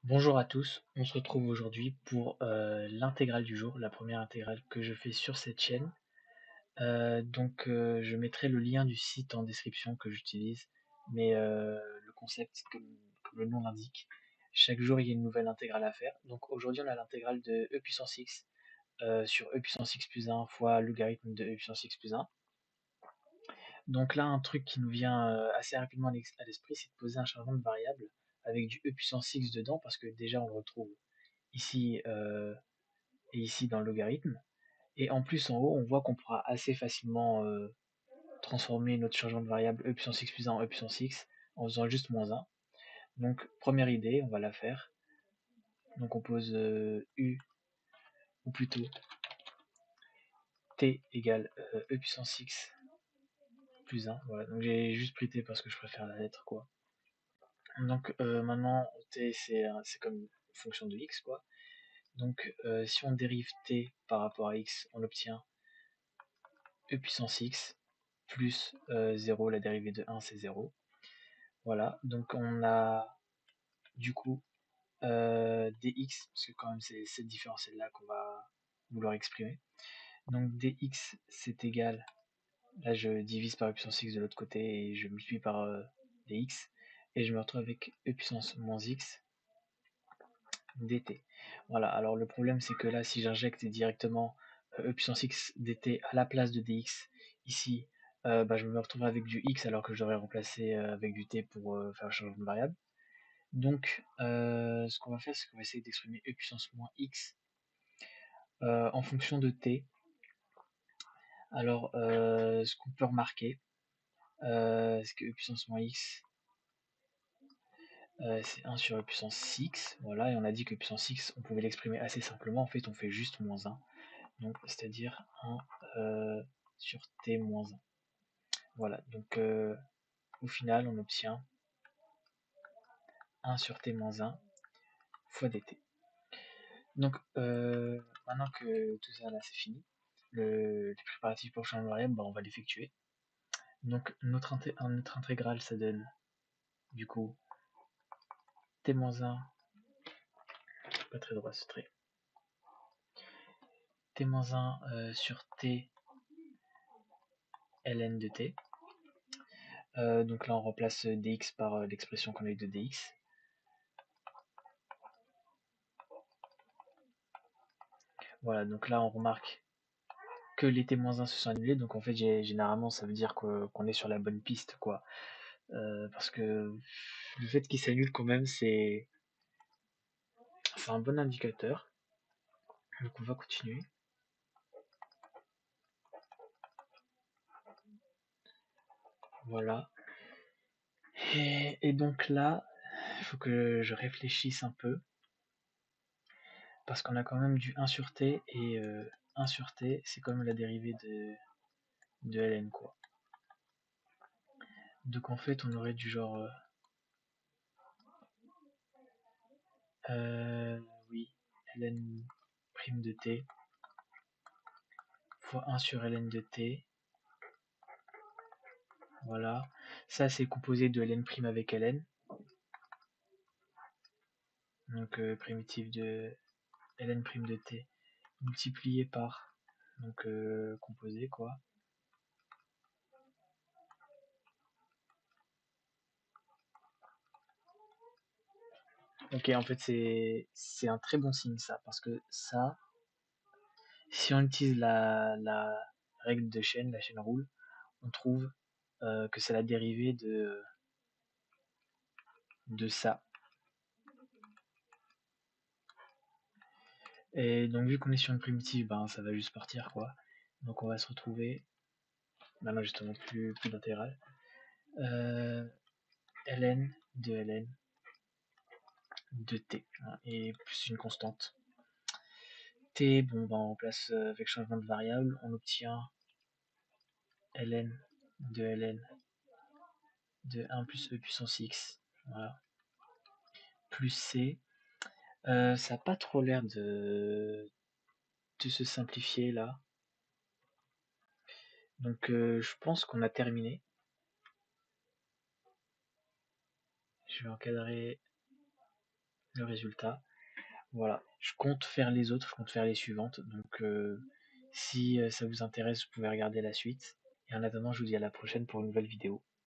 Bonjour à tous, on se retrouve aujourd'hui pour l'intégrale du jour, la première intégrale que je fais sur cette chaîne. Je mettrai le lien du site en description que j'utilise, mais le concept, comme le nom l'indique, chaque jour il y a une nouvelle intégrale à faire. Donc aujourd'hui on a l'intégrale de e puissance x sur e puissance x plus 1 fois logarithme de e puissance x plus 1. Donc là un truc qui nous vient assez rapidement à l'esprit, c'est de poser un changement de variable avec du e puissance x dedans, parce que déjà on le retrouve ici et ici dans le logarithme. Et en plus, en haut, on voit qu'on pourra assez facilement transformer notre changement de variable e puissance x plus 1 en e puissance x en faisant juste moins 1. Donc, première idée, on va la faire. Donc, on pose u, ou plutôt t égale e puissance x plus 1. Voilà, donc j'ai juste pris t parce que je préfère la lettre, quoi. Donc, maintenant, t, c'est comme une fonction de x, quoi. Donc, si on dérive t par rapport à x, on obtient e puissance x plus 0, la dérivée de 1 c'est 0. Voilà, donc on a du coup dx, parce que quand même c'est cette différentielle là qu'on va vouloir exprimer. Donc dx c'est égal, là je divise par e puissance x de l'autre côté et je multiplie par dx, et je me retrouve avec e puissance moins x dt. Voilà, alors le problème c'est que là si j'injecte directement e puissance x dt à la place de dx ici, je me retrouve avec du x alors que je devrais remplacer avec du t pour faire le changement de variable. Donc ce qu'on va faire, c'est qu'on va essayer d'exprimer e puissance moins x en fonction de t. Alors ce qu'on peut remarquer, c'est que e puissance moins x c'est 1 sur e puissance x, voilà, et on a dit que e puissance x on pouvait l'exprimer assez simplement, en fait on fait juste moins 1. Donc c'est-à-dire 1 sur t moins 1. Voilà, donc au final on obtient 1 sur t moins 1 fois dt. Donc maintenant que tout ça là c'est fini, les préparatifs pour changer de variable, on va l'effectuer. Donc notre intégrale ça donne du coup t moins 1, pas très droit ce trait, t moins 1 sur t ln de t. Donc là on remplace dx par l'expression qu'on a eu de dx. Voilà, donc là on remarque que les t-1 se sont annulés, donc en fait généralement ça veut dire qu'on est sur la bonne piste, quoi. Parce que le fait qu'ils s'annulent quand même, c'est un bon indicateur. Donc on va continuer. Voilà. Et donc là, il faut que je réfléchisse un peu, parce qu'on a quand même du 1 sur t, et 1 sur t, c'est quand même la dérivée de ln, quoi. Donc en fait, on aurait du genre... oui, ln prime de t fois 1 sur ln de t. Voilà. Ça, c'est composé de ln prime avec ln. Donc primitive de ln prime de t multiplié par, donc composé, quoi. Ok, en fait c'est un très bon signe ça, parce que ça, si on utilise la règle de chaîne, la chaîne roule, on trouve que c'est la dérivée de ça. Et donc vu qu'on est sur une primitive, ça va juste partir, quoi. Donc on va se retrouver, maintenant justement plus d'intégrale, ln de ln de t, hein, et plus une constante. T, on remplace avec changement de variable, on obtient ln de 1 plus e puissance x, voilà, plus c. Ça n'a pas trop l'air de se simplifier là. Donc je pense qu'on a terminé. Je vais encadrer le résultat. Voilà, je compte faire les autres, je compte faire les suivantes, donc si ça vous intéresse, vous pouvez regarder la suite. Et en attendant, je vous dis à la prochaine pour une nouvelle vidéo.